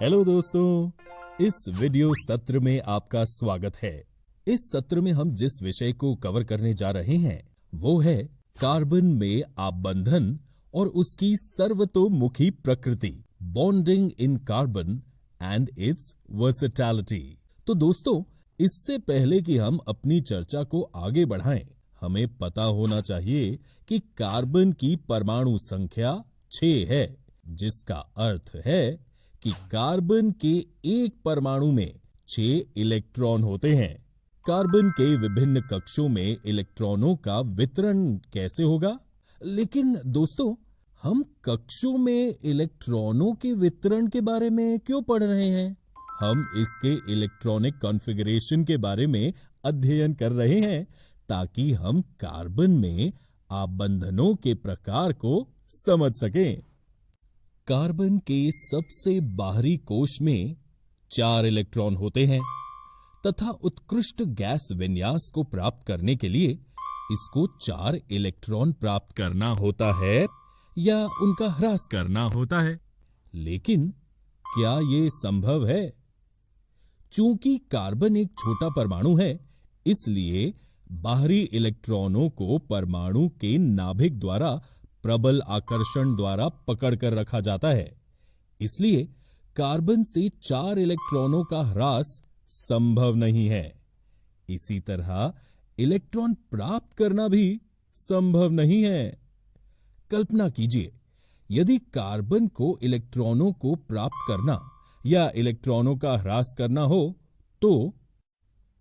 Hello दोस्तों, इस video सत्र में आपका स्वागत है। इस सत्र में हम जिस विषय को कवर करने जा रहे हैं वो है कार्बन में आबंधन और उसकी सर्वतोमुखी प्रकृति, bonding in carbon and it's versatility. तो दोस्तों, इससे पहले कि हम अपनी चर्चा को आगे बढ़ाएं, हमें पता होना चाहिए कि कार्बन की परमाणु संख्या 6 है, जिसका अर्थ है कि कार्बन के एक परमाणु में 6 इलेक्ट्रॉन होते हैं। कार्बन के विभिन्न कक्षों में इलेक्ट्रॉनों का वितरण कैसे होगा? लेकिन दोस्तों, हम कक्षों में इलेक्ट्रॉनों के वितरण के बारे में क्यों पढ़ रहे हैं? हम इसके इलेक्ट्रॉनिक कॉन्फ़िगरेशन के बारे में अध्ययन कर रहे हैं ताकि हम कार्बन में आबंधनों के प्रकार को समझ सकें। कार्बन के सबसे बाहरी कोश में 4 इलेक्ट्रॉन होते हैं तथा उत्कृष्ट गैस विन्यास को प्राप्त करने के लिए इसको 4 इलेक्ट्रॉन प्राप्त करना होता है या उनका ह्रास करना होता है। लेकिन क्या ये संभव है? चूंकि कार्बन एक छोटा परमाणु है, इसलिए बाहरी इलेक्ट्रॉनों को परमाणु के नाभिक द्वारा प्रबल आकर्षण द्वारा पकड़कर रखा जाता है। इसलिए कार्बन से 4 इलेक्ट्रॉनों का ह्रास संभव नहीं है। इसी तरह इलेक्ट्रॉन प्राप्त करना भी संभव नहीं है। कल्पना कीजिए, यदि कार्बन को इलेक्ट्रॉनों को प्राप्त करना या इलेक्ट्रॉनों का ह्रास करना हो तो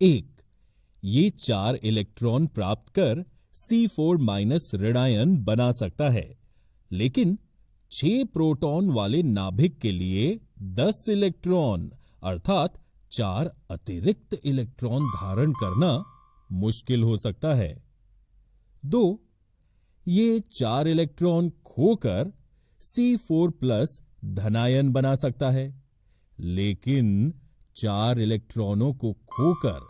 1. ये 4 इलेक्ट्रॉन प्राप्त कर C4- ऋणायन बना सकता है, लेकिन 6 प्रोटॉन वाले नाभिक के लिए 10 इलेक्ट्रॉन अर्थात 4 अतिरिक्त इलेक्ट्रॉन धारण करना मुश्किल हो सकता है। 2. ये 4 इलेक्ट्रॉन खोकर C4+ धनायन बना सकता है, लेकिन 4 इलेक्ट्रॉनों को खोकर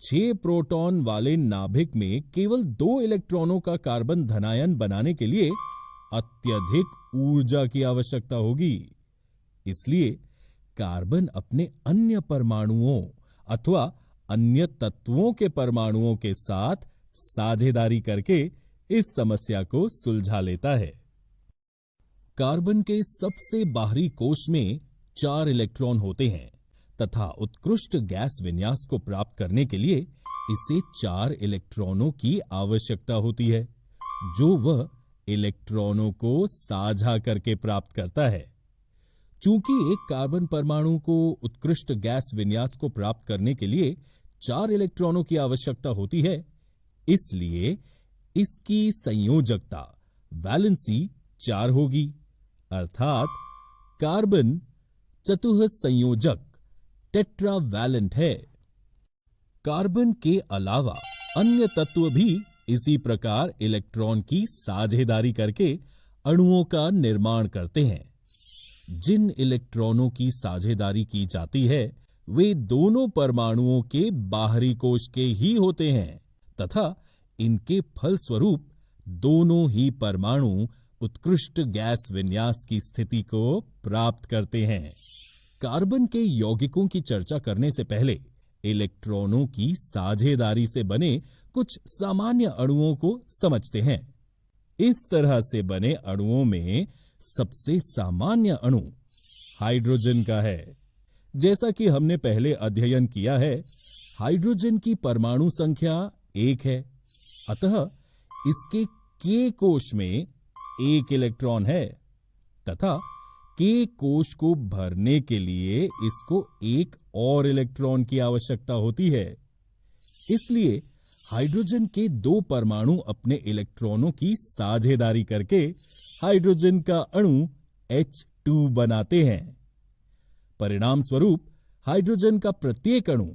6 प्रोटॉन वाले नाभिक में केवल 2 इलेक्ट्रॉनों का कार्बन धनायन बनाने के लिए अत्यधिक ऊर्जा की आवश्यकता होगी। इसलिए कार्बन अपने अन्य परमाणुओं अथवा अन्य तत्वों के परमाणुओं के साथ साझेदारी करके इस समस्या को सुलझा लेता है। कार्बन के सबसे बाहरी कोश में 4 इलेक्ट्रॉन होते हैं तथा उत्कृष्ट गैस विन्यास को प्राप्त करने के लिए इसे 4 इलेक्ट्रॉनों की आवश्यकता होती है, जो वह इलेक्ट्रॉनों को साझा करके प्राप्त करता है। चूंकि एक कार्बन परमाणु को उत्कृष्ट गैस विन्यास को प्राप्त करने के लिए 4 इलेक्ट्रॉनों की आवश्यकता होती है, इसलिए इसकी संयोजकता वैलेंसी 4 होगी, अर्थात कार्बन चतुः संयोजक टेट्रावैलेंट है। कार्बन के अलावा अन्य तत्व भी इसी प्रकार इलेक्ट्रॉन की साझेदारी करके अणुओं का निर्माण करते हैं। जिन इलेक्ट्रॉनों की साझेदारी की जाती है वे दोनों परमाणुओं के बाहरी कोश के ही होते हैं तथा इनके फलस्वरूप दोनों ही परमाणु उत्कृष्ट गैस विन्यास की स्थिति को प्राप्त करते हैं। कार्बन के यौगिकों की चर्चा करने से पहले इलेक्ट्रॉनों की साझेदारी से बने कुछ सामान्य अणुओं को समझते हैं। इस तरह से बने अणुओं में सबसे सामान्य अणु हाइड्रोजन का है। जैसा कि हमने पहले अध्ययन किया है, हाइड्रोजन की परमाणु संख्या 1 है, अतः इसके K कोश में 1 इलेक्ट्रॉन है तथा K कोश को भरने के लिए इसको 1 और इलेक्ट्रॉन की आवश्यकता होती है। इसलिए हाइड्रोजन के 2 परमाणु अपने इलेक्ट्रॉनों की साझेदारी करके हाइड्रोजन का अणु H2 बनाते हैं। परिणाम स्वरूप हाइड्रोजन का प्रत्येक अणु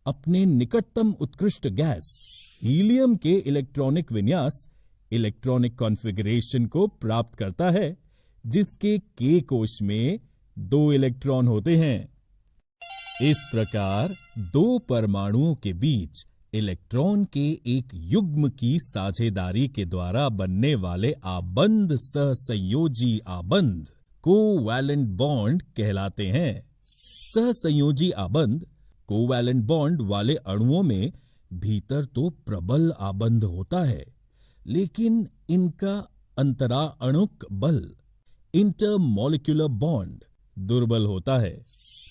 अपने निकटतम उत्कृष्ट गैस हीलियम के इलेक्ट्रॉनिक विन्यास, इलेक्ट्रॉनिक कॉन्फ़िगरेशन को प्राप्त करता है, जिसके K कोश में 2 इलेक्ट्रॉन होते हैं। इस प्रकार 2 परमाणुओं के बीच इलेक्ट्रॉन के एक युग्म की साझेदारी के द्वारा बनने वाले आबंध सहसंयोजी आबंध कोवैलेंट बॉन्ड कहलाते हैं। सहसंयोजी आबंध कोवैलेंट बॉन्ड वाले अणुओं में भीतर तो प्रबल आबंध होता है, लेकिन इनका अंतराअणुक बल इंटरमॉलिक्यूलर बॉन्ड दुर्बल होता है।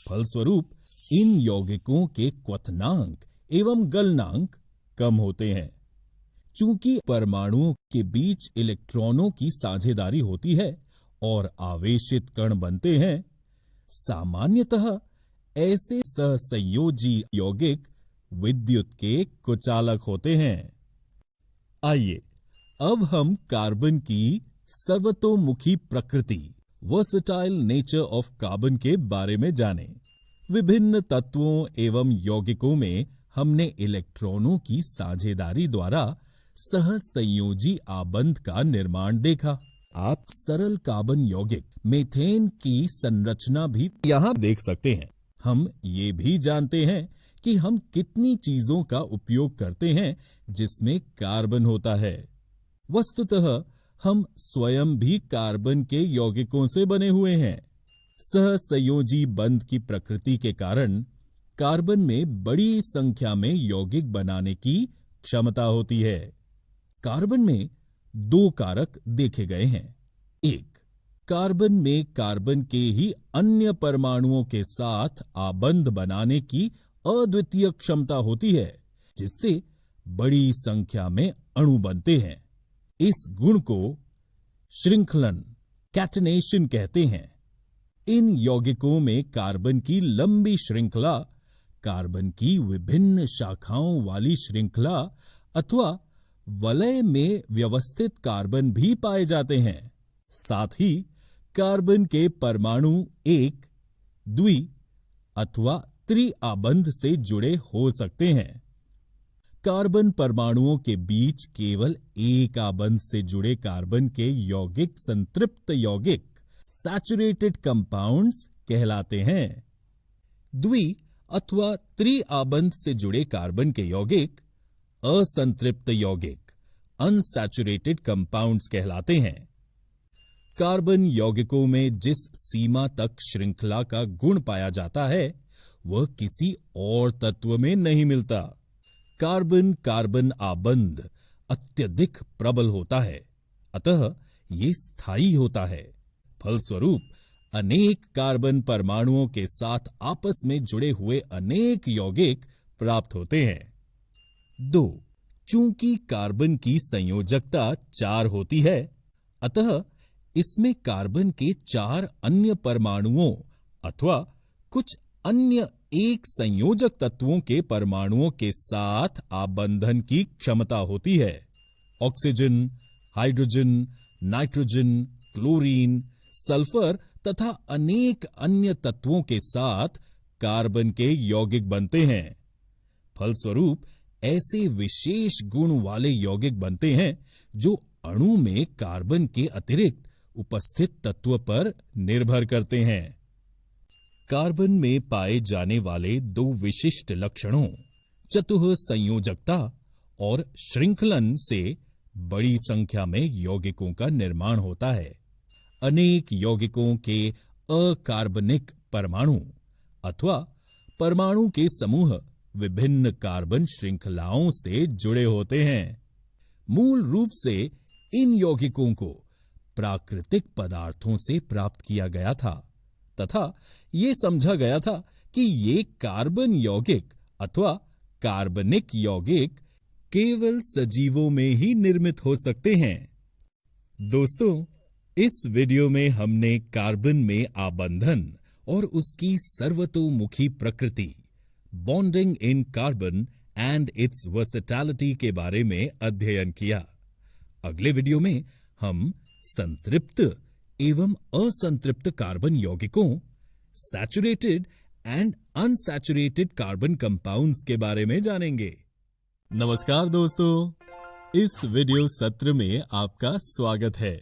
फलस्वरूप इन यौगिकों के क्वथनांक एवं गलनांक कम होते हैं। चूंकि परमाणुओं के बीच इलेक्ट्रॉनों की साझेदारी होती है और आवेशित कण बनते हैं, सामान्यतः ऐसे सहसंयोजी यौगिक विद्युत के कुचालक होते हैं। आइए अब हम कार्बन की सर्वतोमुखी प्रकृति, वर्सेटाइल नेचर ऑफ कार्बन के बारे में जानें। विभिन्न तत्वों एवं यौगिकों में हमने इलेक्ट्रॉनों की साझेदारी द्वारा सहसंयोजी आबंध का निर्माण देखा। आप सरल कार्बन यौगिक मीथेन की संरचना भी यहाँ देख सकते हैं। हम ये भी जानते हैं कि हम कितनी चीजों का उपयोग करते हैं जिसमें कार्बन होता है। वस्तुतः हम स्वयं भी कार्बन के यौगिकों से बने हुए हैं। सहसंयोजी बंध की प्रकृति के कारण कार्बन में बड़ी संख्या में यौगिक बनाने की क्षमता होती है। कार्बन में दो कारक देखे गए हैं। एक, कार्बन में कार्बन के ही अन्य परमाणुओं के साथ आबंध बनाने की अद्वितीय क्षमता होती है, जिससे बड़ी संख्या में अणु बनते हैं। इस गुण को श्रृंखलन, कैटनेशन कहते हैं। इन यौगिकों में कार्बन की लंबी श्रृंखला, कार्बन की विभिन्न शाखाओं वाली श्रृंखला अथवा वलय में व्यवस्थित कार्बन भी पाए जाते हैं। साथ ही कार्बन के परमाणु एक, द्वि अथवा त्रि आबंध से जुड़े हो सकते हैं। कार्बन परमाणुओं के बीच केवल एक आबंध से जुड़े कार्बन के यौगिक संतृप्त यौगिक, सैचुरेटेड कंपाउंड्स कहलाते हैं। द्वि अथवा त्रि आबंध से जुड़े कार्बन के यौगिक असंतृप्त यौगिक, अनसैचुरेटेड कंपाउंड्स कहलाते हैं। कार्बन यौगिकों में जिस सीमा तक श्रृंखला का गुण पाया जाता है, वह किसी और तत्व में नहीं मिलता। कार्बन कार्बन आबंध अत्यधिक प्रबल होता है, अतः ये स्थायी होता है। फलस्वरूप अनेक कार्बन परमाणुओं के साथ आपस में जुड़े हुए अनेक यौगिक प्राप्त होते हैं। 2. चूंकि कार्बन की संयोजकता 4 होती है, अतः इसमें कार्बन के 4 अन्य परमाणुओं अथवा कुछ अन्य एक संयोजक तत्वों के परमाणुओं के साथ आबंधन की क्षमता होती है। Oxygen, hydrogen, nitrogen, chlorine, sulphur तथा अनेक अन्य तत्वों के साथ कार्बन के यौगिक बनते हैं। फलस्वरूप ऐसे विशेष गुण वाले यौगिक बनते हैं जो अणु में कार्बन के अतिरिक्त उपस्थित तत्व पर निर्भर करते हैं। कार्बन में पाए जाने वाले 2 विशिष्ट लक्षणों, चतुः संयोजकता और श्रृंखलन से बड़ी संख्या में यौगिकों का निर्माण होता है। अनेक यौगिकों के अकार्बनिक परमाणु अथवा परमाणु के समूह विभिन्न कार्बन श्रृंखलाओं से जुड़े होते हैं। मूल रूप से इन यौगिकों को प्राकृतिक पदार्थों से प्राप्त किया गया था तथा ये समझा गया था कि ये कार्बन यौगिक अथवा कार्बनिक यौगिक केवल सजीवों में ही निर्मित हो सकते हैं। दोस्तों, इस वीडियो में हमने कार्बन में आबंधन और उसकी सर्वतोमुखी प्रकृति, bonding in carbon and it's versatility के बारे में अध्ययन किया। अगले वीडियो में हम संतृप्त एवं असंतृप्त कार्बन यौगिकों, saturated and unsaturated carbon compounds के बारे में जानेंगे। नमस्कार दोस्तों, इस वीडियो सत्र में आपका स्वागत है।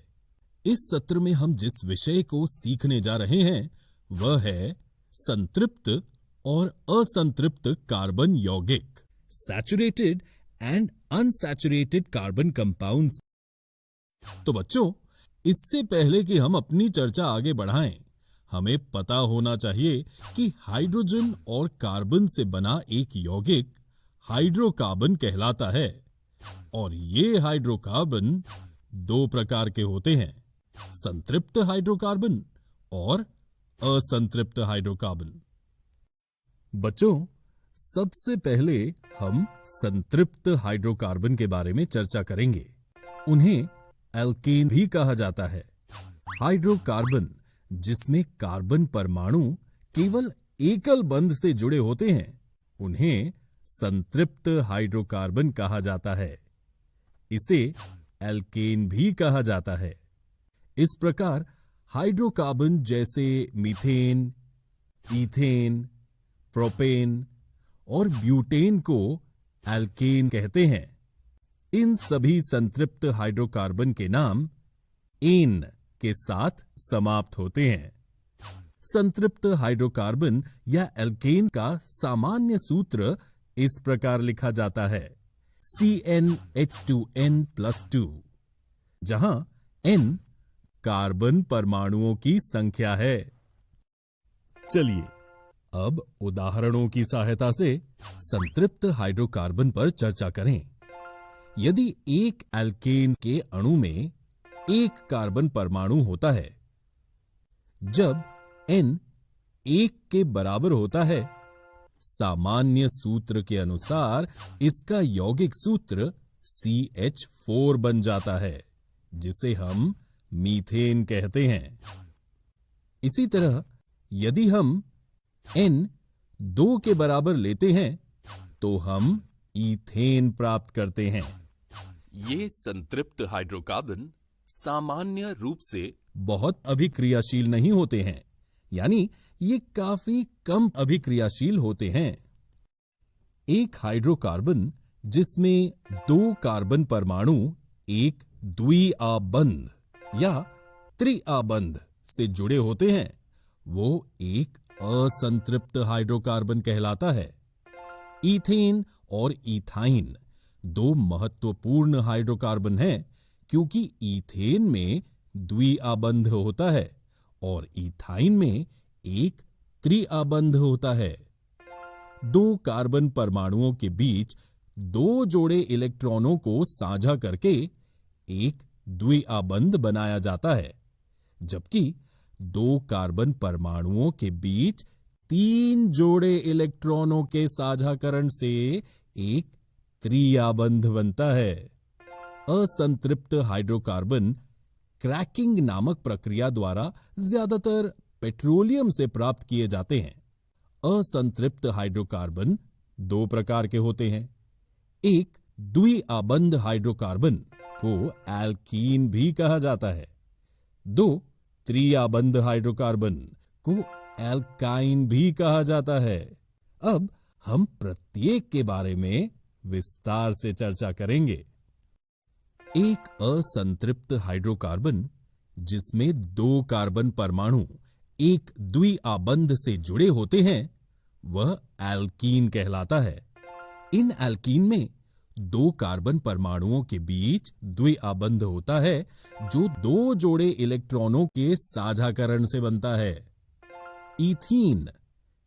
इस सत्र में हम जिस विषय को सीखने जा रहे हैं वह है संतृप्त और असंतृप्त कार्बन यौगिक, saturated and unsaturated carbon compounds. तो बच्चों, इससे पहले कि हम अपनी चर्चा आगे बढ़ाएं, हमें पता होना चाहिए कि हाइड्रोजन और कार्बन से बना एक यौगिक हाइड्रोकार्बन कहलाता है और ये हाइड्रोकार्बन दो प्रकार के होते हैं, संतृप्त हाइड्रोकार्बन और असंतृप्त हाइड्रोकार्बन। बच्चों, सबसे पहले हम संतृप्त हाइड्रोकार्बन के बारे में चर्चा करेंगे। उन्हें एल्केन भी कहा जाता है। हाइड्रोकार्बन जिसमें कार्बन परमाणु केवल एकल बंध से जुड़े होते हैं, उन्हें संतृप्त हाइड्रोकार्बन कहा जाता है। इसे एल्केन भी कहा जाता है। इस प्रकार हाइड्रोकार्बन जैसे मीथेन, ईथेन, प्रोपेन और ब्यूटेन को एल्केन कहते हैं। इन सभी संतृप्त हाइड्रोकार्बन के नाम एन के साथ समाप्त होते हैं। संतृप्त हाइड्रोकार्बन या एल्केन का सामान्य सूत्र इस प्रकार लिखा जाता है CnH2n+2, जहां n कार्बन परमाणुओं की संख्या है। चलिए अब उदाहरणों की सहायता से संतृप्त हाइड्रोकार्बन पर चर्चा करें। यदि एक एल्केन के अणु में एक कार्बन परमाणु होता है, जब n 1 के बराबर होता है, सामान्य सूत्र के अनुसार इसका यौगिक सूत्र CH4 बन जाता है, जिसे हम मीथेन कहते हैं। इसी तरह यदि हम n 2 के बराबर लेते हैं तो हम ईथेन प्राप्त करते हैं। ये संतृप्त हाइड्रोकार्बन सामान्य रूप से बहुत अभिक्रियाशील नहीं होते हैं, यानी ये काफी कम अभिक्रियाशील होते हैं। एक हाइड्रोकार्बन जिसमें दो कार्बन परमाणु एक द्विआबंध या त्रिआबंध से जुड़े होते हैं, वो एक असंतृप्त हाइड्रोकार्बन कहलाता है। ईथेन और इथाइन दो महत्वपूर्ण हाइड्रोकार्बन हैं, क्योंकि ईथेन में द्विआबंध होता है और इथाइन में एक त्रिआबंध होता है। दो कार्बन परमाणुओं के बीच दो जोड़े इलेक्ट्रॉनों को साझा करके एक द्विआबंध बनाया जाता है, जबकि दो कार्बन परमाणुओं के बीच 3 जोड़े इलेक्ट्रॉनों के साझाकरण से एक त्रिआबंध बनता है। असंतृप्त हाइड्रोकार्बन क्रैकिंग नामक प्रक्रिया द्वारा ज्यादातर पेट्रोलियम से प्राप्त किए जाते हैं। असंतृप्त हाइड्रोकार्बन दो प्रकार के होते हैं। एक द्विआबंध हाइड्रोकार्बन को एल्कीन भी कहा जाता है। दो त्रिआबंध हाइड्रोकार्बन को एल्काइन भी कहा जाता है। अब हम प्रत्येक के बारे में विस्तार से चर्चा करेंगे। एक असंतृप्त हाइड्रोकार्बन जिसमें दो कार्बन परमाणु एक द्विआबंध से जुड़े होते हैं, वह एल्कीन कहलाता है। इन एल्कीन में दो कार्बन परमाणुओं के बीच द्विआबंध होता है, जो दो जोड़े इलेक्ट्रॉनों के साझाकरण से बनता है। ईथीन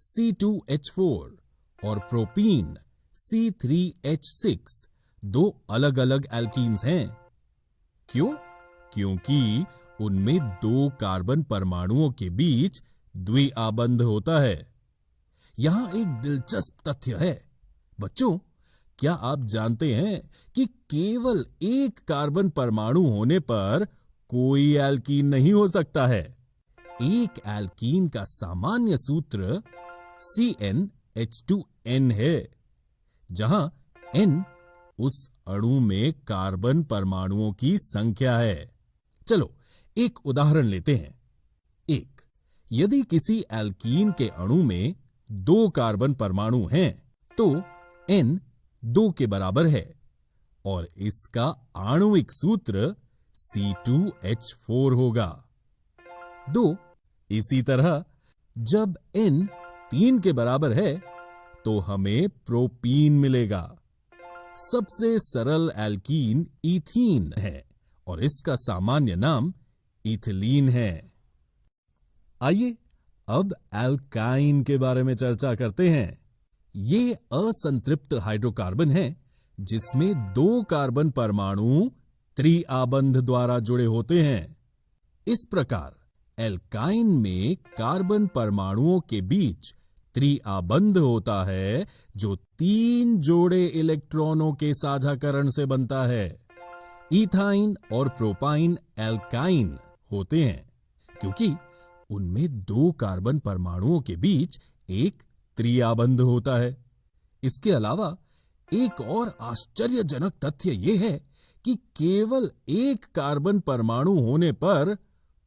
C2H4 और प्रोपीन C3H6 दो अलग अलग एल्कीन्स हैं। क्यों? क्योंकि उनमें दो कार्बन परमाणुओं के बीच द्विआबंध होता है। यहां एक दिलचस्प तथ्य है। बच्चों, क्या आप जानते हैं कि केवल एक कार्बन परमाणु होने पर कोई एल्कीन नहीं हो सकता है? एक एल्कीन का सामान्य सूत्र CnH2n है, जहां n उस अणु में कार्बन परमाणुओं की संख्या है। चलो एक उदाहरण लेते हैं। यदि किसी एल्कीन के अणु में दो कार्बन परमाणु हैं, तो n 2 के बराबर है और इसका आणविक सूत्र C2H4 होगा। इसी तरह जब n 3 के बराबर है तो हमें प्रोपीन मिलेगा। सबसे सरल एल्कीन ईथीन है और इसका सामान्य नाम इथिलीन है। आइए अब एल्काइन के बारे में चर्चा करते हैं। ये असंतृप्त हाइड्रोकार्बन है जिसमें 2 कार्बन परमाणु त्रिआबंध द्वारा जुड़े होते हैं। इस प्रकार एल्काइन में कार्बन परमाणुओं के बीच त्रिआबंध होता है जो 3 जोड़े इलेक्ट्रॉनों के साझाकरण से बनता है। इथाइन और प्रोपाइन एल्काइन होते हैं क्योंकि उनमें 2 कार्बन परमाणुओं के बीच एक त्रिआबंध होता है। इसके अलावा एक और आश्चर्यजनक तथ्य यह है कि केवल 1 कार्बन परमाणु होने पर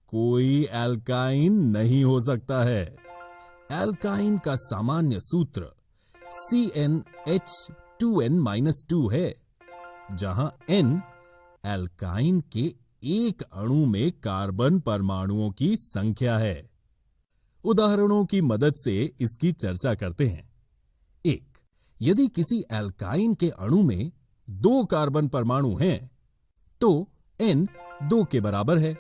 कोई एल्काइन नहीं हो सकता है। एल्काइन का सामान्य सूत्र CnH2n-2 है, जहां N एल्काइन के एक अणु में कार्बन परमाणुओं की संख्या है। उदाहरणों की मदद से इसकी चर्चा करते हैं। 1. यदि किसी एल्काइन के अणु में 2 कार्बन परमाणु हैं, तो N 2 के बराबर है।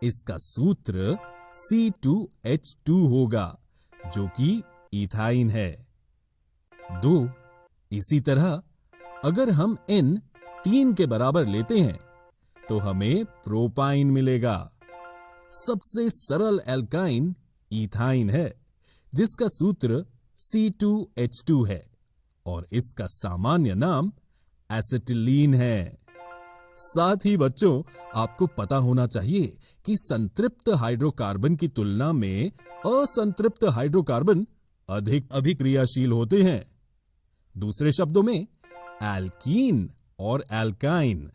इसका सूत्र C2H2 होगा जो कि इथाइन है। 2. इसी तरह अगर हम N 3 के बराबर लेते हैं तो हमें प्रोपाइन मिलेगा। सबसे सरल एल्काइन इथाइन है जिसका सूत्र C2H2 है और इसका सामान्य नाम एसिटिलीन है। साथ ही बच्चों, आपको पता होना चाहिए कि संतृप्त हाइड्रोकार्बन की तुलना में असंतृप्त हाइड्रोकार्बन अधिक अभिक्रियाशील होते हैं। दूसरे शब्दों में एल्कीन और एल्काइन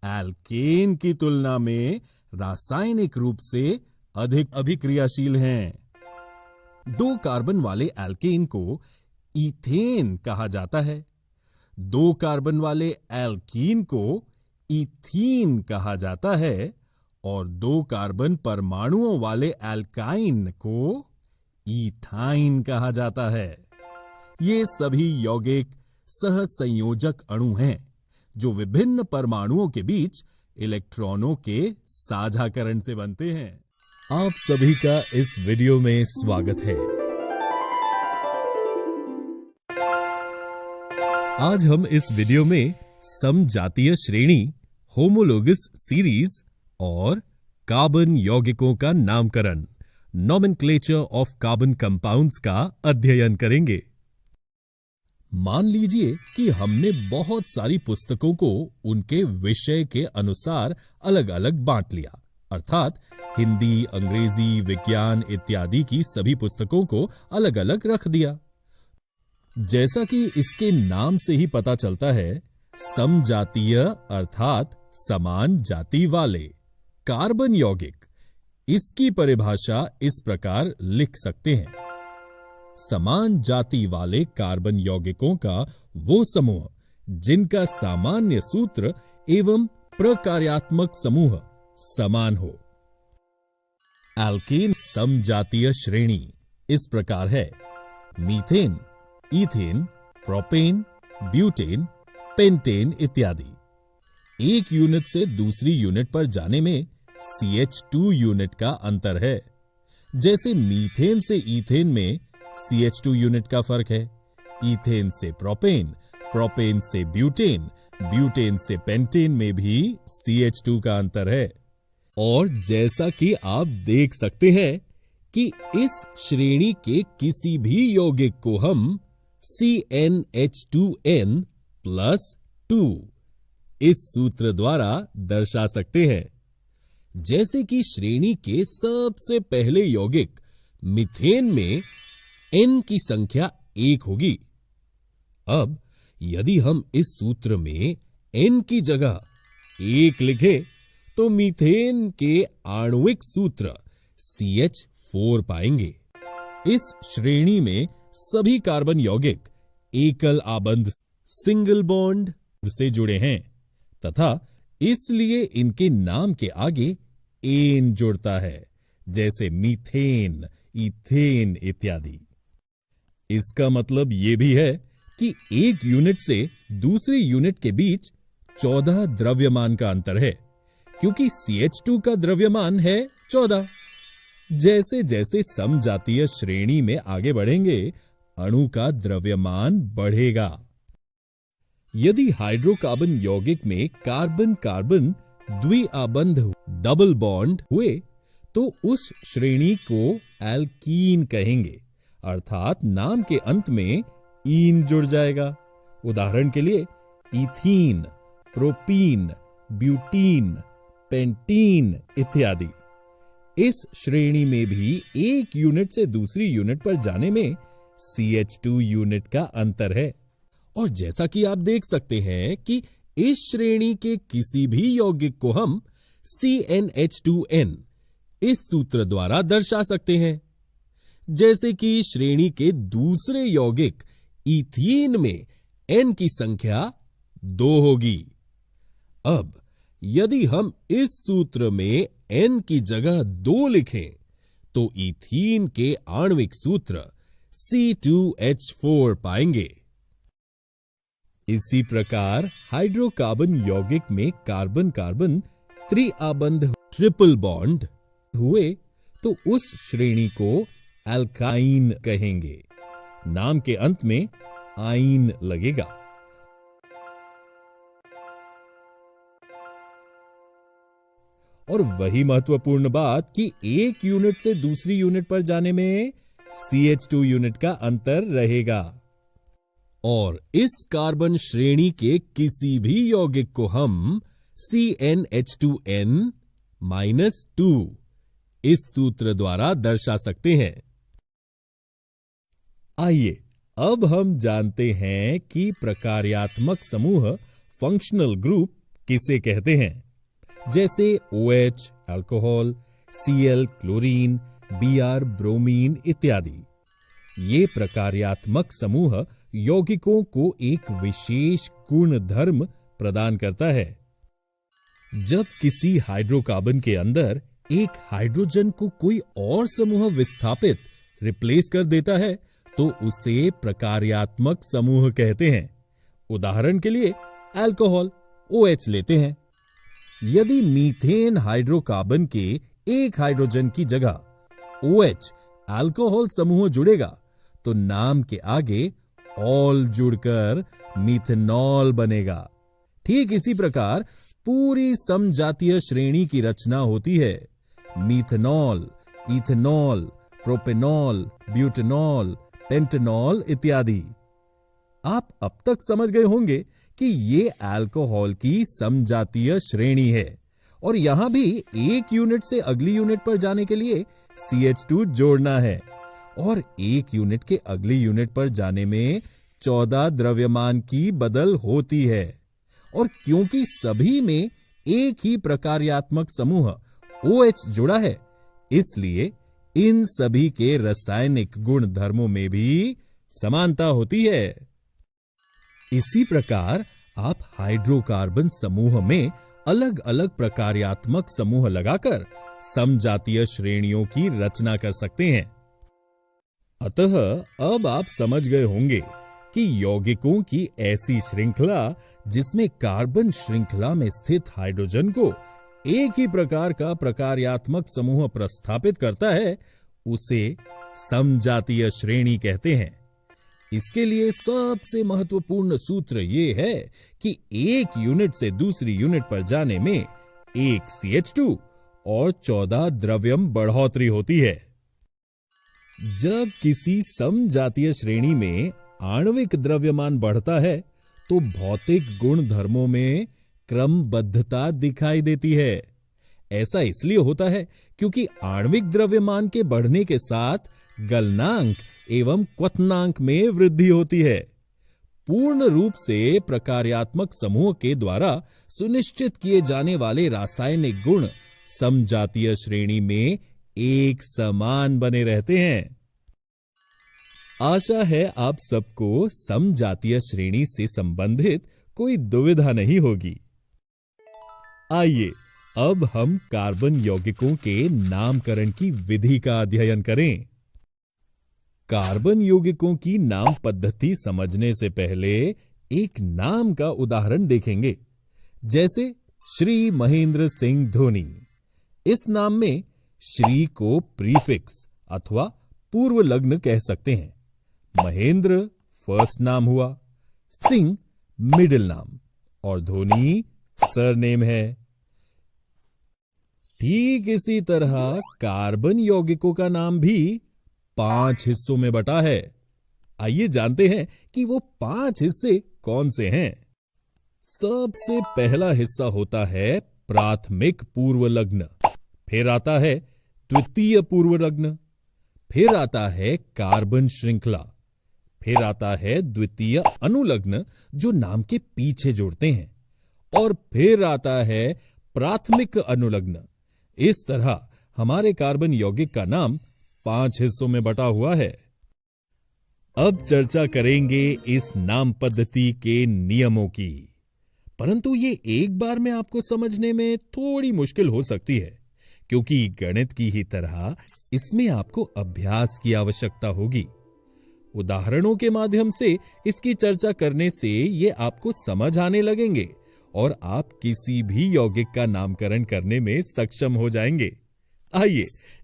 एल्केन की तुलना में रासायनिक रूप से अधिक अभिक्रियाशील हैं। 2 कार्बन वाले एल्केन को इथेन कहा जाता है। 2 कार्बन वाले एल्कीन को इथीन कहा जाता है और 2 कार्बन परमाणुओं वाले एल्काइन को इथाइन कहा जाता है। ये सभी यौगिक सहसंयोजक अणु हैं जो विभिन्न परमाणुओं के बीच इलेक्ट्रॉनों के साझाकरण से बनते हैं। आप सभी का इस वीडियो में स्वागत है। आज हम इस वीडियो में समजातीय श्रेणी, होमोलोगस सीरीज और कार्बन यौगिकों का नामकरण, नोमेनक्लेचर ऑफ कार्बन कंपाउंड्स का अध्ययन करेंगे। मान लीजिए कि हमने बहुत सारी पुस्तकों को उनके विषय के अनुसार अलग अलग बांट लिया, अर्थात हिंदी, अंग्रेजी, विज्ञान इत्यादि की सभी पुस्तकों को अलग अलग रख दिया। जैसा कि इसके नाम से ही पता चलता है, समजातीय अर्थात समान जाति वाले कार्बन यौगिक, इसकी परिभाषा इस प्रकार लिख सकते हैं। समान जाति वाले कार्बन यौगिकों का वो समूह जिनका सामान्य सूत्र एवं प्रकार्यात्मक समूह समान हो। एल्केन समजातीय श्रेणी इस प्रकार है: methane, ethane, propane, butane, pentane इत्यादि। एक यूनिट से दूसरी यूनिट पर जाने में CH2 यूनिट का अंतर है। जैसे मीथेन से ईथेन में CH2 यूनिट का फर्क है, ईथेन से प्रोपेन, प्रोपेन से ब्यूटेन, ब्यूटेन से पेंटेन में भी CH2 का अंतर है। और जैसा कि आप देख सकते हैं कि इस श्रेणी के किसी भी यौगिक को हम CnH2n+2 इस सूत्र द्वारा दर्शा सकते हैं। जैसे कि श्रेणी के सबसे पहले यौगिक मीथेन में N की संख्या 1 होगी। अब यदि हम इस सूत्र में N की जगह 1 लिखें तो मीथेन के आणविक सूत्र CH4 पाएंगे। इस श्रेणी में सभी कार्बन यौगिक एकल आबंध सिंगल बॉन्ड से जुड़े हैं तथा इसलिए इनके नाम के आगे एन जुड़ता है, जैसे मीथेन, इथेन इत्यादि। इसका मतलब यह भी है कि एक यूनिट से दूसरी यूनिट के बीच 14 द्रव्यमान का अंतर है, क्योंकि CH2 का द्रव्यमान है 14। जैसे जैसे समजातीय श्रेणी में आगे बढ़ेंगे, अणु का द्रव्यमान बढ़ेगा। यदि हाइड्रोकार्बन यौगिक में कार्बन कार्बन द्विआबंध डबल बॉन्ड हुए तो उस श्रेणी को एल्कीन कहेंगे, अर्थात नाम के अंत में ईन जुड़ जाएगा। उदाहरण के लिए इथीन, प्रोपीन, ब्यूटीन, पेंटीन इत्यादि। इस श्रेणी में भी एक यूनिट से दूसरी यूनिट पर जाने में CH2 यूनिट का अंतर है। और जैसा कि आप देख सकते हैं कि इस श्रेणी के किसी भी यौगिक को हम CnH2n इस सूत्र द्वारा दर्शा सकते हैं। जैसे कि श्रेणी के दूसरे यौगिक इथीन में n की संख्या 2 होगी। अब यदि हम इस सूत्र में n की जगह 2 लिखें तो इथीन के आणविक सूत्र C2H4 पाएंगे। इसी प्रकार हाइड्रोकार्बन यौगिक में कार्बन कार्बन त्रिआबंध ट्रिपल बॉन्ड हुए तो उस श्रेणी को एल्काइन कहेंगे। नाम के अंत में आइन लगेगा। और वही महत्वपूर्ण बात कि एक यूनिट से दूसरी यूनिट पर जाने में CH2 यूनिट का अंतर रहेगा। और इस कार्बन श्रेणी के किसी भी यौगिक को हम CnH2n-2 इस सूत्र द्वारा दर्शा सकते हैं। आइए अब हम जानते हैं कि प्रकार्यात्मक समूह फंक्शनल ग्रुप किसे कहते हैं। जैसे OH alcohol, Cl chlorine, Br bromine इत्यादि। ये प्रकार्यात्मक समूह यौगिकों को एक विशेष गुण धर्म प्रदान करता है। जब किसी हाइड्रोकार्बन के अंदर एक हाइड्रोजन को कोई और समूह विस्थापित रिप्लेस कर देता है तो उसे प्रकार्यात्मक समूह कहते हैं। उदाहरण के लिए अल्कोहल OH लेते हैं। यदि मीथेन हाइड्रोकार्बन के एक हाइड्रोजन की जगह OH अल्कोहल समूह जुड़ेगा तो नाम के आगे ऑल जुड़कर मिथेनॉल बनेगा। ठीक इसी प्रकार पूरी समजातीय श्रेणी की रचना होती है। Methanol, ethanol, propanol, butanol, pentanol इत्यादि। आप अब तक समझ गए होंगे कि ये अल्कोहल की समजातीय श्रेणी है और यहां भी एक यूनिट से अगली यूनिट पर जाने के लिए CH2 जोड़ना है और एक यूनिट के अगली यूनिट पर जाने में 14 द्रव्यमान की बदल होती है। और क्योंकि सभी में एक ही प्रकार्यात्मक समूह OH जुड़ा है, इसलिए इन सभी के रासायनिक गुण धर्मों में भी समानता होती है। इसी प्रकार आप हाइड्रोकार्बन समूह में अलग अलग प्रकार्यात्मक समूह लगाकर समजातीय श्रेणियों की रचना कर सकते हैं। अतः अब आप समझ गए होंगे कि यौगिकों की ऐसी श्रृंखला जिसमें कार्बन श्रृंखला में स्थित हाइड्रोजन को एक ही प्रकार का प्रकार्यात्मक समूह प्रस्थापित करता है, उसे समजातीय श्रेणी कहते हैं। इसके लिए सबसे महत्वपूर्ण सूत्र ये है कि एक यूनिट से दूसरी यूनिट पर जाने में एक CH2 और 14 द्रव्यम बढ़ोतरी होती है। जब किसी समजातीय श्रेणी में आणविक द्रव्यमान बढ़ता है तो भौतिक गुण धर्मों में क्रमबद्धता दिखाई देती है। ऐसा इसलिए होता है क्योंकि आणविक द्रव्यमान के बढ़ने के साथ गलनांक एवं क्वथनांक में वृद्धि होती है। पूर्ण रूप से प्रकार्यात्मक समूह के द्वारा सुनिश्चित किए जाने वाले रासायनिक गुण समजातीय श्रेणी में एक समान बने रहते हैं। आशा है आप सबको समजातीय श्रेणी से संबंधित कोई दुविधा नहीं होगी। आइए अब हम कार्बन यौगिकों के नामकरण की विधि का अध्ययन करें। कार्बन यौगिकों की नाम पद्धति समझने से पहले एक नाम का उदाहरण देखेंगे। जैसे श्री महेंद्र सिंह धोनी। इस नाम में श्री को प्रीफिक्स अथवा पूर्व लग्न कह सकते हैं। महेंद्र फर्स्ट नाम हुआ, सिंह मिडिल नाम और धोनी सरनेम है। ठीक इसी तरह कार्बन यौगिकों का नाम भी 5 हिस्सों में बटा है। आइए जानते हैं कि वो 5 हिस्से कौन से हैं। सबसे पहला हिस्सा होता है प्राथमिक पूर्व लग्न, फिर आता है द्वितीय पूर्व लग्न, फिर आता है कार्बन श्रृंखला, फिर आता है द्वितीय अनुलग्न जो नाम के पीछे जोड़ते हैं, और फिर आता है प्राथमिक अनुलग्न। इस तरह हमारे कार्बन यौगिक का नाम 5 हिस्सों में बटा हुआ है। अब चर्चा करेंगे इस नाम पद्धति के नियमों की, परंतु ये एक बार में आपको समझने में थोड़ी मुश्किल हो सकती है, क्योंकि गणित की ही तरह इसमें आपको अभ्यास की आवश्यकता होगी। उदाहरणों के माध्यम से इसकी चर्चा करने से ये आपको समझ आने लगेंगे और आप किसी भी यौगिक का नामकरण करने में सक्षम हो जाएंगे। आइए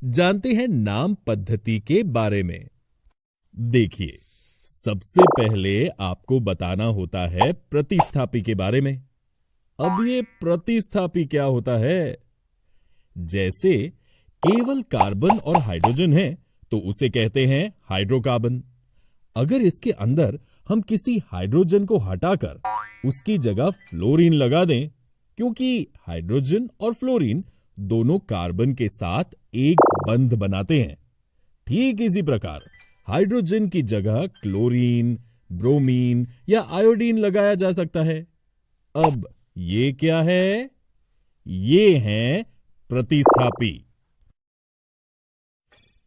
जानते हैं नाम पद्धति के बारे में। देखिए, सबसे पहले आपको बताना होता है प्रतिस्थापी के बारे में। अब ये प्रतिस्थापी क्या होता है? जैसे केवल कार्बन और हाइड्रोजन है तो उसे कहते हैं हाइड्रोकार्बन। अगर इसके अंदर हम किसी हाइड्रोजन को हटाकर उसकी जगह फ्लोरीन लगा दें, क्योंकि हाइड्रोजन और फ्लोरीन दोनों कार्बन के साथ एक बंध बनाते हैं, ठीक इसी प्रकार हाइड्रोजन की जगह क्लोरीन, ब्रोमीन या आयोडीन लगाया जा सकता है। अब ये क्या है? ये हैं प्रतिस्थापी,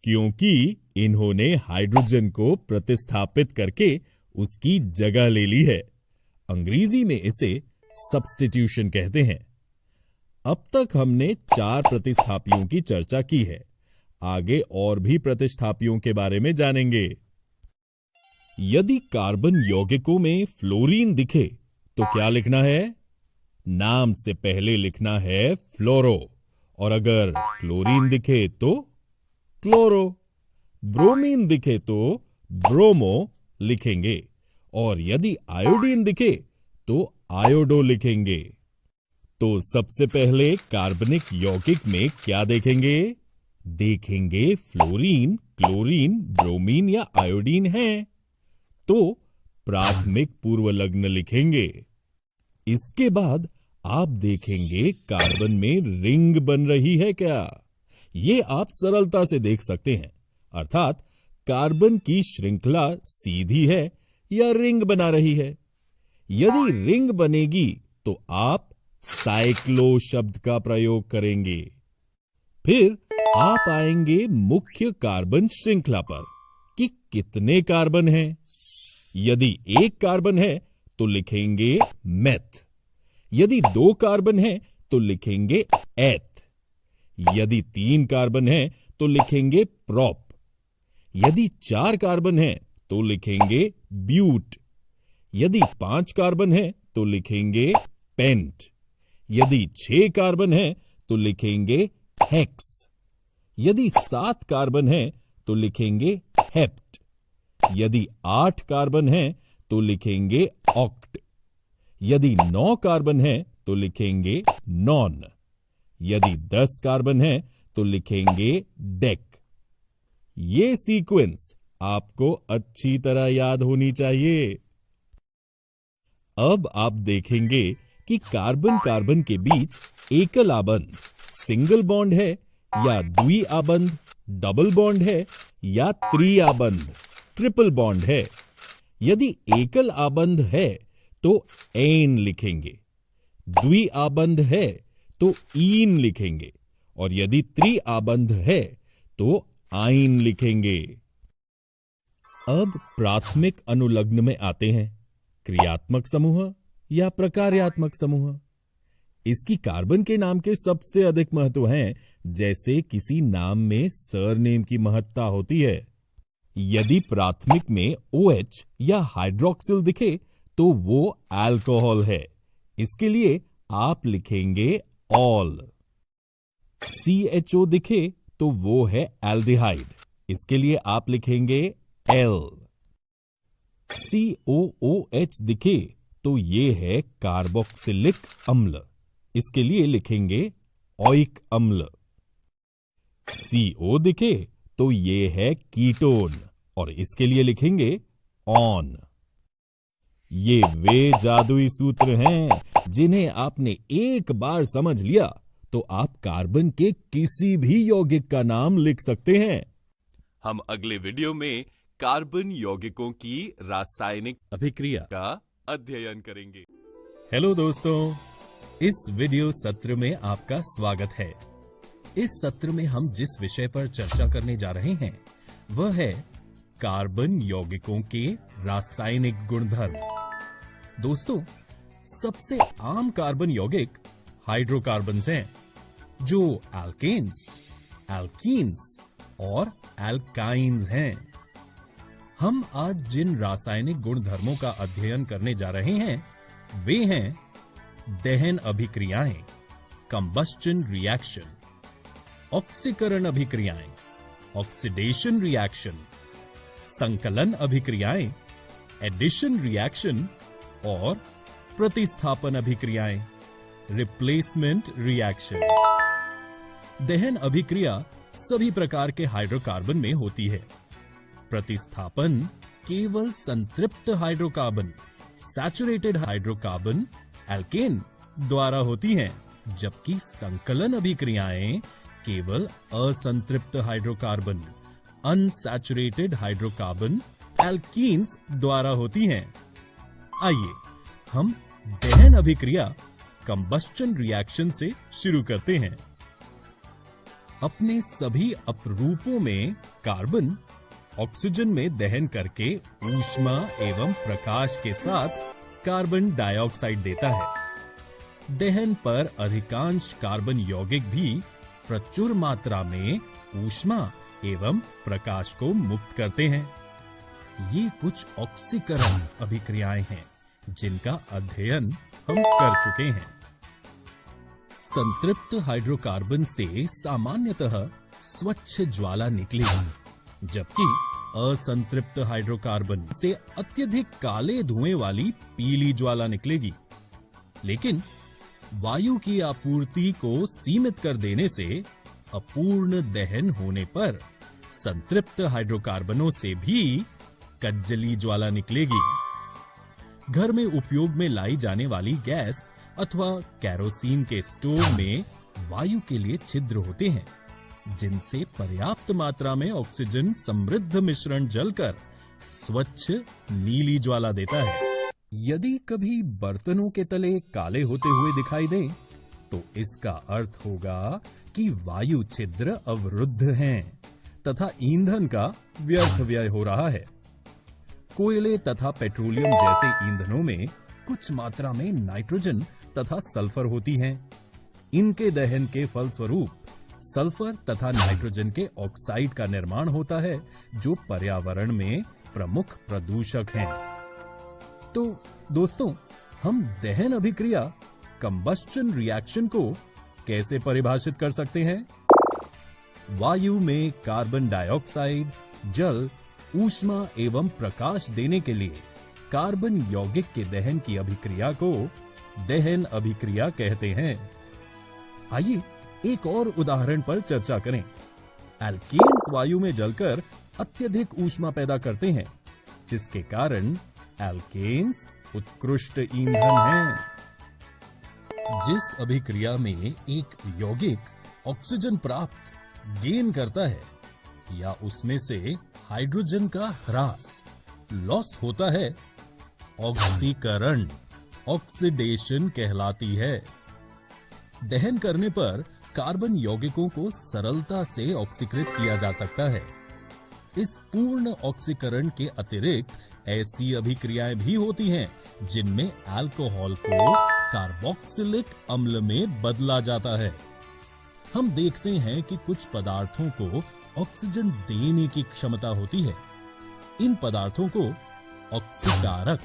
क्योंकि इन्होंने हाइड्रोजन को प्रतिस्थापित करके उसकी जगह ले ली है। अंग्रेजी में इसे सब्स्टिट्यूशन कहते हैं। अब तक हमने 4 प्रतिस्थापियों की चर्चा की है। आगे और भी प्रतिस्थापियों के बारे में जानेंगे। यदि कार्बन यौगिकों में फ्लोरीन दिखे तो क्या लिखना है? नाम से पहले लिखना है फ्लोरो, और अगर क्लोरीन दिखे तो क्लोरो, ब्रोमीन दिखे तो ब्रोमो लिखेंगे, और यदि आयोडीन दिखे तो आयोडो लिखेंगे। तो सबसे पहले कार्बनिक यौगिक में क्या देखेंगे? देखेंगे फ्लोरीन, क्लोरीन, ब्रोमीन या आयोडीन है तो प्राथमिक पूर्व लग्न लिखेंगे। इसके बाद आप देखेंगे कार्बन में रिंग बन रही है क्या। ये आप सरलता से देख सकते हैं, अर्थात कार्बन की श्रृंखला सीधी है या रिंग बना रही है। यदि रिंग बनेगी तो आप साइक्लो शब्द का प्रयोग करेंगे। फिर आप आएंगे मुख्य कार्बन श्रृंखला पर कि कितने कार्बन हैं। यदि 1 कार्बन है तो लिखेंगे मेथ, यदि 2 कार्बन है तो लिखेंगे एथ, यदि 3 कार्बन है तो लिखेंगे प्रोप, यदि 4 कार्बन है तो लिखेंगे ब्यूट, यदि 5 कार्बन है तो लिखेंगे पेंट, यदि 6 कार्बन है तो लिखेंगे हेक्स, यदि 7 कार्बन है तो लिखेंगे हेप्ट, यदि 8 कार्बन है तो लिखेंगे ऑक्ट, यदि 9 कार्बन है तो लिखेंगे नॉन, यदि 10 कार्बन है तो लिखेंगे डेक। ये सीक्वेंस आपको अच्छी तरह याद होनी चाहिए। अब आप देखेंगे कि कार्बन कार्बन के बीच एकल आबंध सिंगल बॉन्ड है या द्वि आबंध डबल बॉन्ड है या त्रि आबंध ट्रिपल बॉन्ड है। यदि एकल आबंध है तो एन लिखेंगे, द्वि आबंध है तो ईन लिखेंगे, और यदि त्रि आबंध है तो आइन लिखेंगे। अब प्राथमिक अनुलग्न में आते हैं, क्रियात्मक समूह या प्रकार्यात्मक समूह। इसकी कार्बन के नाम के सबसे अधिक महत्व हैं, जैसे किसी नाम में सरनेम की महत्ता होती है। यदि प्राथमिक में OH या हाइड्रोक्सिल दिखे तो वो अल्कोहल है, इसके लिए आप लिखेंगे ऑल। CHO दिखे तो वो है एल्डिहाइड। इसके लिए आप लिखेंगे L। COOH दिखे तो ये है कार्बोक्सिलिक अम्ल। इसके लिए लिखेंगे ओइक अम्ल। CO दिखे तो ये है कीटोन और इसके लिए लिखेंगे ऑन। ये वे जादुई सूत्र हैं जिन्हें आपने एक बार समझ लिया तो आप कार्बन के किसी भी यौगिक का नाम लिख सकते हैं। हम अगले वीडियो में कार्बन यौगिकों की रासायनिक अभिक्रिया का अध्ययन करेंगे। हेलो दोस्तों, इस वीडियो सत्र में आपका स्वागत है। इस सत्र में हम जिस विषय पर चर्चा करने जा रहे हैं वह है कार्बन यौगिकों के रासायनिक गुणधर्म। दोस्तों, सबसे आम कार्बन यौगिक हाइड्रोकार्बन्स हैं, जो एल्केन्स, एल्कीन्स और एल्काइन्स हैं। हम आज जिन रासायनिक गुणधर्मों का अध्ययन करने जा रहे हैं वे हैं दहन अभिक्रियाएं, कंबस्टन रिएक्शन, ऑक्सीकरण अभिक्रियाएं, ऑक्सीडेशन रिएक्शन, संकलन अभिक्रियाएं, एडिशन रिएक्शन और प्रतिस्थापन अभिक्रियाएं, रिप्लेसमेंट रिएक्शन। दहन अभिक्रिया सभी प्रकार के हाइड्रोकार्बन में होती है। प्रतिस्थापन केवल संतृप्त हाइड्रोकार्बन, सैचुरेटेड हाइड्रोकार्बन, एल्केन द्वारा होती हैं, जबकि संकलन अभिक्रियाएं केवल असंतृप्त हाइड्रोकार्बन, अनसैचुरेटेड हाइड्रोकार्बन, एल्कीन्स द्वारा होती हैं। आइए हम दहन अभिक्रिया कंबस्टन रिएक्शन से शुरू करते हैं। अपने सभी अपरूपों में कार्बन ऑक्सीजन में दहन करके ऊष्मा एवं प्रकाश के साथ कार्बन डाइऑक्साइड देता है। दहन पर अधिकांश कार्बन यौगिक भी प्रचुर मात्रा में ऊष्मा एवं प्रकाश को मुक्त करते हैं। ये कुछ ऑक्सीकरण अभिक्रियाएं हैं जिनका अध्ययन हम कर चुके हैं। संतृप्त हाइड्रोकार्बन से सामान्यतः स्वच्छ ज्वाला निकलेगी, जबकि असंतृप्त हाइड्रोकार्बन से अत्यधिक काले धुएं वाली पीली ज्वाला निकलेगी। लेकिन वायु की आपूर्ति को सीमित कर देने से अपूर्ण दहन होने पर संतृप्त हाइड्रोकार्बनों से भी कज्जली ज्वाला निकलेगी। घर में उपयोग में लाई जाने वाली गैस अथवा कैरोसिन के स्टोव में वायु के लिए छिद्र होते हैं, जिनसे पर्याप्त मात्रा में ऑक्सीजन समृद्ध मिश्रण जलकर स्वच्छ नीली ज्वाला देता है। यदि कभी बर्तनों के तले काले होते हुए दिखाई दे तो इसका अर्थ होगा कि वायु छिद्र अवरुद्ध हैं तथा ईंधन का व्यर्थ व्यय हो रहा है। कोयले तथा पेट्रोलियम जैसे ईंधनों में कुछ मात्रा में नाइट्रोजन तथा सल्फर होती हैं। इनके दहन के फलस्वरूप सल्फर तथा नाइट्रोजन के ऑक्साइड का निर्माण होता है, जो पर्यावरण में प्रमुख प्रदूषक हैं। तो दोस्तों, हम दहन अभिक्रिया कंबस्टन रिएक्शन को कैसे परिभाषित कर सकते हैं? वायु में कार्बन डाइऑक्साइड, जल, ऊष्मा एवं प्रकाश देने के लिए कार्बन यौगिक के दहन की अभिक्रिया को दहन अभिक्रिया कहते हैं। आइए एक और उदाहरण पर चर्चा करें। एल्केन्स वायु में जलकर अत्यधिक ऊष्मा पैदा करते हैं, जिसके कारण एल्केन्स उत्कृष्ट ईंधन हैं। जिस अभिक्रिया में एक यौगिक ऑक्सीजन प्राप्त गेन करता है या उसमें से हाइड्रोजन का ह्रास लॉस होता है, ऑक्सीकरण ऑक्सीडेशन कहलाती है। दहन करने पर कार्बन यौगिकों को सरलता से ऑक्सीकृत किया जा सकता है। इस पूर्ण ऑक्सीकरण के अतिरिक्त ऐसी अभिक्रियाएं भी होती हैं जिनमें अल्कोहल को कार्बोक्सिलिक अम्ल में बदला जाता है। हम देखते हैं कि कुछ पदार्थों को ऑक्सीजन देने की क्षमता होती है। इन पदार्थों को ऑक्सीकारक,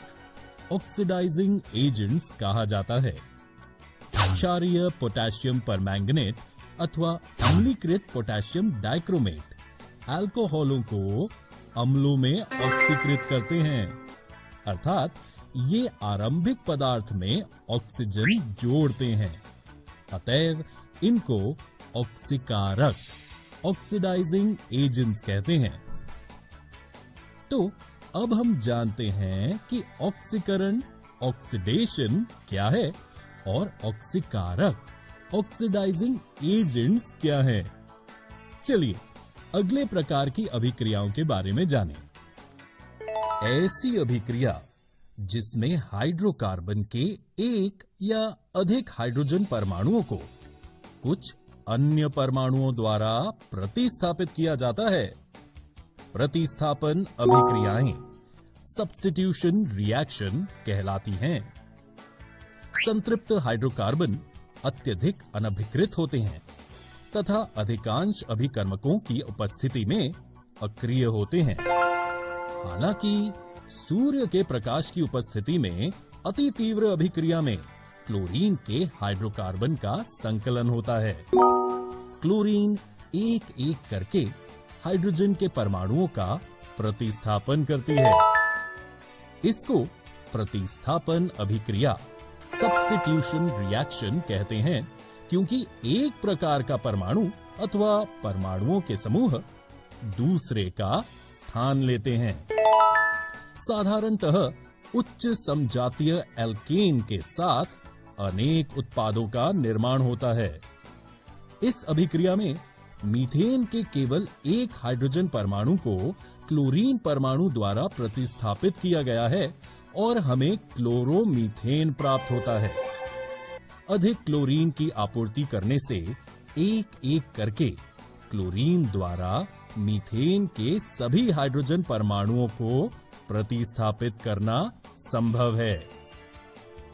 ऑक्सीडाइजिंग एजेंट्स कहा जाता है। क्षारीय पोटेशियम परमैंगनेट अथवा अम्लीकृत पोटेशियम डाइक्रोमेट अल्कोहलों को अम्लों में ऑक्सीकृत करते हैं, अर्थात ये आरंभिक पदार्थ में ऑक्सीजन जोड़ते हैं। अतएव इनको ऑक्सीकारक ऑक्सीडाइजिंग एजेंट्स कहते हैं। तो अब हम जानते हैं कि ऑक्सीकरण ऑक्सीडेशन क्या है और ऑक्सीकारक ऑक्सीडाइजिंग एजेंट्स क्या है। चलिए अगले प्रकार की अभिक्रियाओं के बारे में जानें। ऐसी अभिक्रिया जिसमें हाइड्रोकार्बन के एक या अधिक हाइड्रोजन परमाणुओं को कुछ अन्य परमाणुओं द्वारा प्रतिस्थापित किया जाता है। प्रतिस्थापन अभिक्रियाएं सब्स्टिट्यूशन रिएक्शन कहलाती हैं। संतृप्त हाइड्रोकार्बन अत्यधिक अनभिकृत होते हैं तथा अधिकांश अभिकर्मकों की उपस्थिति में अक्रिय होते हैं। हालांकि सूर्य के प्रकाश की उपस्थिति में अति तीव्र अभिक्रिया में क्लोरीन के हाइड्रोकार्बन का संकलन होता है। क्लोरीन एक एक करके हाइड्रोजन के परमाणुओं का प्रतिस्थापन करती है। इसको प्रतिस्थापन अभिक्रिया सब्स्टिट्यूशन रिएक्शन कहते हैं, क्योंकि एक प्रकार का परमाणु अथवा परमाणुओं के समूह दूसरे का स्थान लेते हैं। साधारणतः उच्च समजातीय एल्केन के साथ अनेक उत्पादों का निर्माण होता है। इस अभिक्रिया में मीथेन के केवल एक हाइड्रोजन परमाणु को क्लोरीन परमाणु द्वारा प्रतिस्थापित किया गया है और हमें क्लोरोमीथेन प्राप्त होता है। अधिक क्लोरीन की आपूर्ति करने से एक एक करके क्लोरीन द्वारा मीथेन के सभी हाइड्रोजन परमाणुओं को प्रतिस्थापित करना संभव है।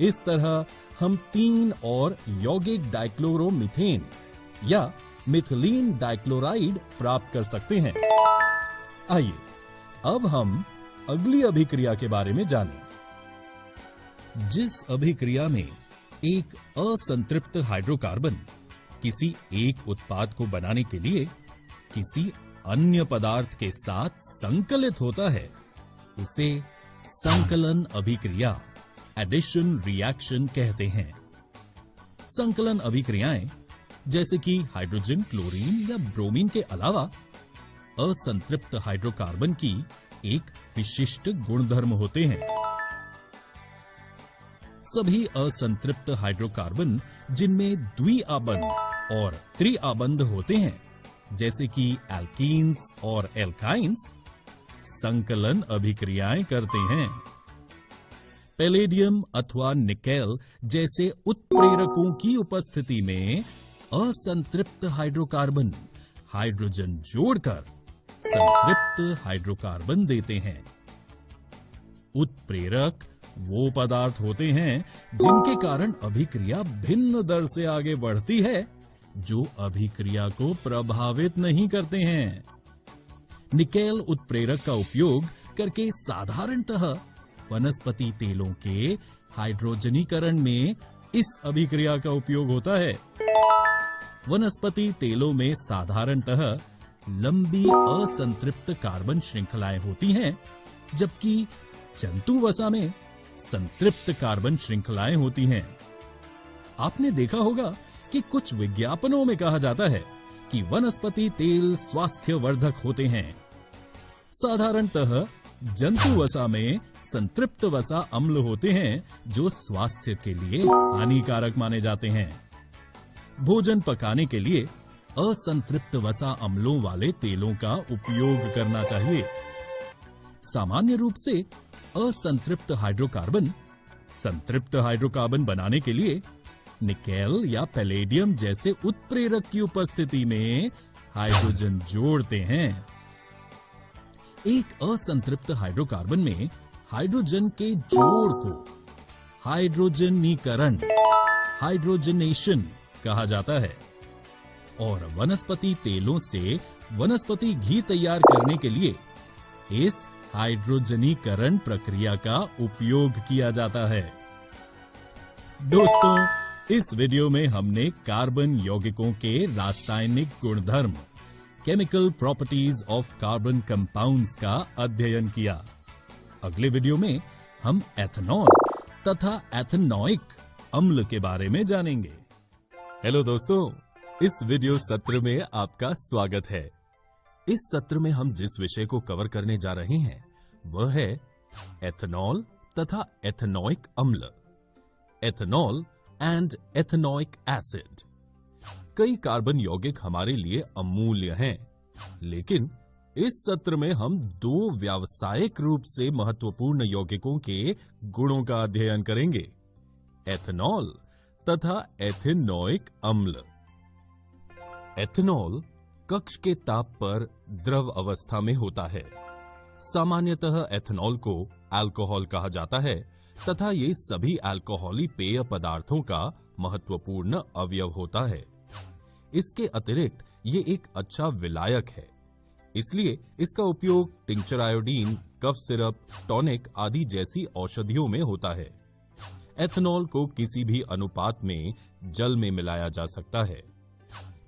इस तरह हम 3 और यौगिक डाइक्लोरोमीथेन या मिथिलीन डाइक्लोराइड प्राप्त कर सकते हैं। आइए अब हम अगली अभिक्रिया के बारे में जानें। जिस अभिक्रिया में एक असंतृप्त हाइड्रोकार्बन किसी एक उत्पाद को बनाने के लिए किसी अन्य पदार्थ के साथ संकलित होता है, उसे संकलन अभिक्रिया एडिशन रिएक्शन कहते हैं। संकलन अभिक्रियाएं जैसे कि हाइड्रोजन, क्लोरीन या ब्रोमीन के अलावा असंतृप्त हाइड्रोकार्बन की एक विशिष्ट गुणधर्म होते हैं। सभी असंतृप्त हाइड्रोकार्बन जिनमें द्विआबंध और त्रिआबंध होते हैं, जैसे कि एल्कीन्स और एल्काइन्स, संकलन अभिक्रियाएं करते हैं। पैलेडियम अथवा निकेल जैसे उत्प्रेरकों की उपस्थिति में असंतृप्त हाइड्रोकार्बन हाइड्रोजन जोड़कर संतृप्त हाइड्रोकार्बन देते हैं। उत्प्रेरक वो पदार्थ होते हैं जिनके कारण अभिक्रिया भिन्न दर से आगे बढ़ती है, जो अभिक्रिया को प्रभावित नहीं करते हैं। निकेल उत्प्रेरक का उपयोग करके साधारणतः वनस्पति तेलों के हाइड्रोजनीकरण में इस अभिक्रिया का उपयोग होता है। वनस्पति तेलों में साधारणतः लंबी असंतृप्त कार्बन श्रृंखलाएं होती हैं, जबकि जंतु वसा में संतृप्त कार्बन श्रृंखलाएं होती हैं। आपने देखा होगा कि कुछ विज्ञापनों में कहा जाता है कि वनस्पति तेल स्वास्थ्यवर्धक होते हैं। साधारणतः जंतु वसा में संतृप्त वसा अम्ल होते हैं, जो स्वास्थ्य के लिए हानिकारक माने जाते हैं। भोजन पकाने के लिए असंतृप्त वसा अम्लों वाले तेलों का उपयोग करना चाहिए। सामान्य रूप से असंतृप्त हाइड्रोकार्बन संतृप्त हाइड्रोकार्बन बनाने के लिए निकेल या पैलेडियम जैसे उत्प्रेरक की उपस्थिति में हाइड्रोजन जोड़ते हैं। एक असंतृप्त हाइड्रोकार्बन में हाइड्रोजन के जोड़ को हाइड्रोजनीकरण हाइड्रोजनेशन कहा जाता है और वनस्पति तेलों से वनस्पति घी तैयार करने के लिए इस हाइड्रोजनीकरण प्रक्रिया का उपयोग किया जाता है। दोस्तों, इस वीडियो में हमने कार्बन यौगिकों के रासायनिक गुणधर्म, chemical properties of carbon compounds का अध्ययन किया। अगले वीडियो में हम एथेनॉल तथा एथेनॉइक अम्ल के बारे में जानेंगे। हेलो दोस्तों, इस वीडियो सत्र में आपका स्वागत है। इस सत्र में हम जिस विषय को कवर करने जा रहे हैं वह है एथेनॉल तथा एथेनॉइक अम्ल, एथेनॉल एंड एथेनॉइक एसिड। कई कार्बन यौगिक हमारे लिए अमूल्य हैं, लेकिन इस सत्र में हम दो व्यावसायिक रूप से महत्वपूर्ण यौगिकों के गुणों का अध्ययन करेंगे, एथेनॉल तथा एथेनॉइक अम्ल। एथेनॉल कक्ष के ताप पर द्रव अवस्था में होता है। सामान्यतः एथेनॉल को अल्कोहल कहा जाता है तथा ये सभी अल्कोहली पेय पदार्थों का महत्वपूर्ण अवयव होता है। इसके अतिरिक्त ये एक अच्छा विलायक है, इसलिए इसका उपयोग tincture iodine, cough syrup, tonic आदि जैसी औषधियों में होता है। एथेनॉल को किसी भी अनुपात में जल में मिलाया जा सकता है।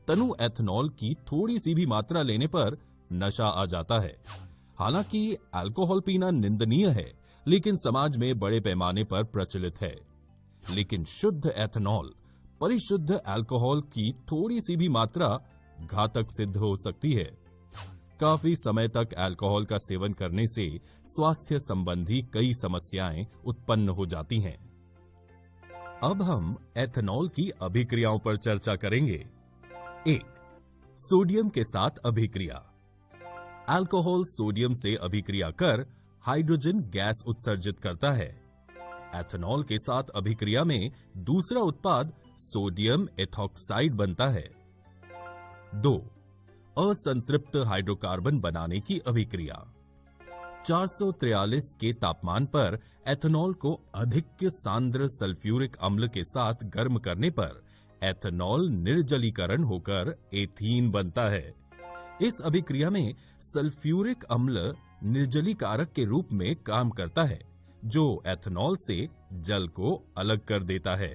तनु एथेनॉल की थोड़ी सी भी मात्रा लेने पर नशा आ जाता है। हालांकि अल्कोहल पीना निंदनीय है, लेकिन समाज में बड़े पैमाने पर प्रचलित है। लेकिन शुद्ध एथेनॉल परिशुद्ध अल्कोहल की थोड़ी सी भी मात्रा घातक सिद्ध हो सकती है। काफी समय तक अल्कोहल का सेवन करने से स्वास्थ्य संबंधी कई समस्याएं उत्पन्न हो जाती हैं। अब हम एथेनॉल की अभिक्रियाओं पर चर्चा करेंगे। 1. सोडियम के साथ अभिक्रिया। अल्कोहल सोडियम से अभिक्रिया कर हाइड्रोजन गैस उत्सर्जित करता है। एथेनॉल के साथ अभिक्रिया में दूसरा उत्पाद सोडियम एथॉक्साइड बनता है। 2. असंतृप्त हाइड्रोकार्बन बनाने की अभिक्रिया। 443 के तापमान पर एथेनॉल को अधिक सांद्र सल्फ्यूरिक अम्ल के साथ गर्म करने पर एथेनॉल निर्जलीकरण होकर एथीन बनता है। इस अभिक्रिया में सल्फ्यूरिक अम्ल निर्जलीकारक के रूप में काम करता है, जो एथेनॉल से जल को अलग कर देता है।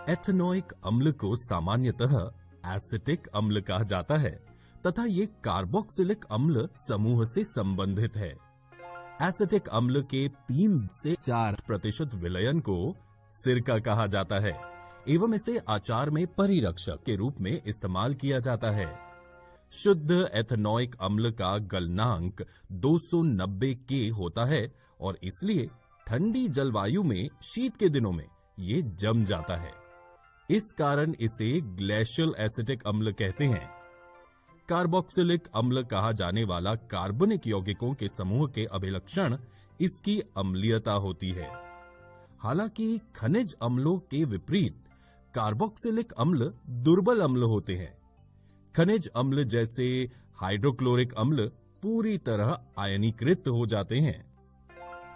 एथेनॉइक अम्ल को सामान्यतः एसिटिक अम्ल कहा जाता है तथा ये कार्बोक्सिलिक अम्ल समूह से संबंधित है। एसिटिक अम्ल के 3 से 4% विलयन को सिरका कहा जाता है एवं इसे आचार में परिरक्षक के रूप में इस्तेमाल किया जाता है। शुद्ध एथेनॉइक अम्ल का गलनांक 290 के होता है और इसलिए ठंडी जलवायु में शीत के दिनों में ये जम जाता है। इस कारण इसे ग्लेशियल एसिटिक अम्ल कहते हैं। कार्बोक्सिलिक अम्ल कहा जाने वाला कार्बनिक यौगिकों के समूह के अभिलक्षण इसकी अम्लीयता होती है। हालांकि खनिज अम्लों के विपरीत कार्बोक्सिलिक अम्ल दुर्बल अम्ल होते हैं। खनिज अम्ल जैसे हाइड्रोक्लोरिक अम्ल पूरी तरह आयनीकृत हो जाते हैं।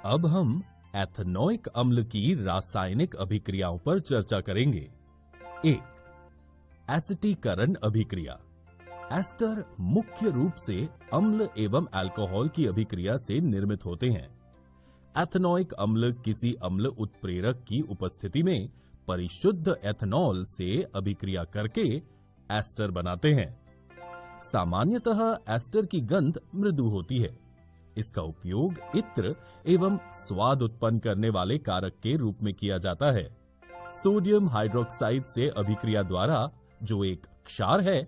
अब हम एथेनॉइक अम्ल की रासायनिक अभिक्रियाओं पर चर्चा करेंगे। 1. एसिटीकरण अभिक्रिया। एस्टर मुख्य रूप से अम्ल एवं अल्कोहल की अभिक्रिया से निर्मित होते हैं। एथेनॉइक अम्ल किसी अम्ल उत्प्रेरक की उपस्थिति में परिशुद्ध एथेनॉल से अभिक्रिया करके एस्टर बनाते हैं। सामान्यतः एस्टर की गंध मृदु होती है। इसका उपयोग इत्र एवं स्वाद उत्पन्न करने वाले कारक के रूप में किया जाता है। सोडियम हाइड्रोक्साइड से अभिक्रिया द्वारा, जो एक क्षार है,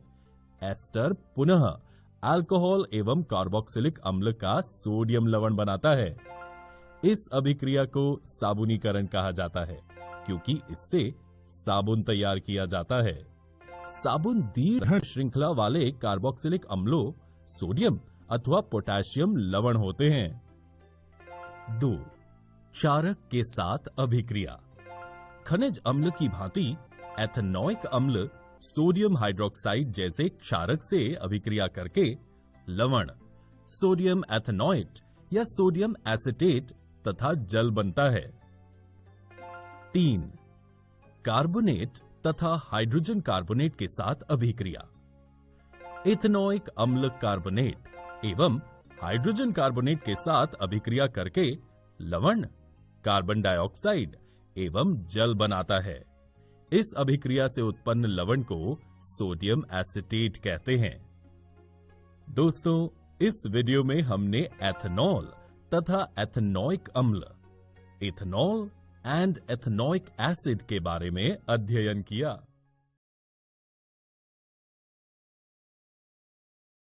एस्टर पुनः अल्कोहल एवं कार्बोक्सिलिक अम्ल का सोडियम लवण बनाता है। इस अभिक्रिया को साबुनीकरण कहा जाता है, क्योंकि इससे साबुन तैयार किया जाता है। साबुन दीर्घ श्रृंखला वाले कार्बोक्सिलिक अम्लों सोडियम अथवा पोटेशियम लवण होते हैं। 2. क्षारक के साथ अभिक्रिया। खनिज अम्ल की भांति एथेनॉइक अम्ल सोडियम हाइड्रोक्साइड जैसे क्षारक से अभिक्रिया करके लवण सोडियम एथेनॉइट या सोडियम एसिटेट तथा जल बनता है। 3. कार्बोनेट तथा हाइड्रोजन कार्बोनेट के साथ अभिक्रिया। इथेनॉइक अम्ल कार्बोनेट एवं हाइड्रोजन कार्बोनेट के साथ अभिक्रिया करके लवण कार्बन डाइऑक्साइड एवं जल बनाता है। इस अभिक्रिया से उत्पन्न लवण को सोडियम एसिटेट कहते हैं। दोस्तों, इस वीडियो में हमने एथेनॉल तथा एथेनॉइक अम्ल, इथेनॉल एंड एथेनॉइक एसिड के बारे में अध्ययन किया।